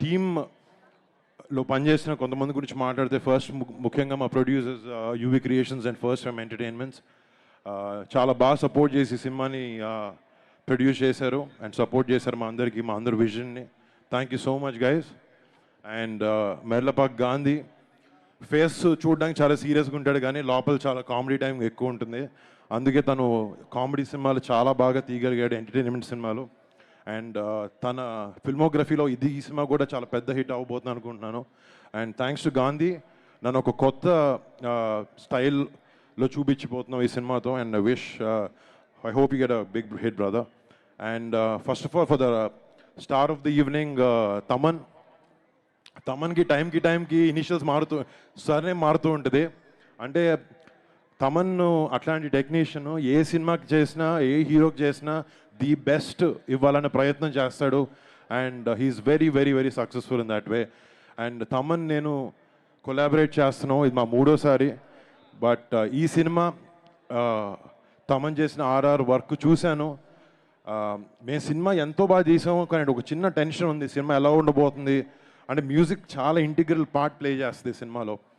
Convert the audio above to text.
టీంలో పనిచేసిన కొంతమంది గురించి మాట్లాడితే ఫస్ట్ ముఖ్యంగా మా producers UV creations and first from entertainments చాలా బాగా సపోర్ట్ చేసి సినిమాని ప్రొడ్యూస్ చేశారు అండ్ సపోర్ట్ చేశారు మా అందరి విజన్ని. Thank you so much guys. And Merlapaka Gandhi face చూడడానికి చాలా సీరియస్గా ఉంటాడు కానీ లోపల చాలా కామెడీ టైం ఎక్కువ ఉంటుంది. అందుకే తను కామెడీ సినిమాలు చాలా బాగా తీయగలిగాడు, ఎంటర్టైన్మెంట్ సినిమాలు. అండ్ తన ఫిల్మోగ్రఫీలో ఈ సినిమా కూడా చాలా పెద్ద హిట్ అవ్వబోతుంది అనుకుంటున్నాను. అండ్ థ్యాంక్స్ టు గాంధీ నన్ను ఒక కొత్త స్టైల్లో చూపించిపోతున్నాం ఈ సినిమాతో. And I hope you get a big hit brother. And first of all for the star of the evening తమన్కి టైంకి ఇనిషియల్స్ మారుతూ ఉంటుంది. అంటే తమన్ అట్లాంటి టెక్నీషియన్ ఏ సినిమాకి చేసినా ఏ హీరోకి చేసినా ది బెస్ట్ ఇవ్వాలనే ప్రయత్నం చేస్తాడు. And he's very very very successful in that way. And Thaman నేను కొలాబరేట్ చేస్తున్నాం, ఇది మా 3వ సారి. బట్ ఈ సినిమా తమన్ చేసిన ఆర్ఆర్ వర్క్ చూశాను. మేము సినిమా ఎంతో బాగా తీసాము కానీ ఒక చిన్న టెన్షన్ ఉంది, సినిమా ఎలా ఉండబోతుంది అంటే మ్యూజిక్ చాలా ఇంటిగ్రల్ పార్ట్ ప్లే చేస్తుంది సినిమాలో.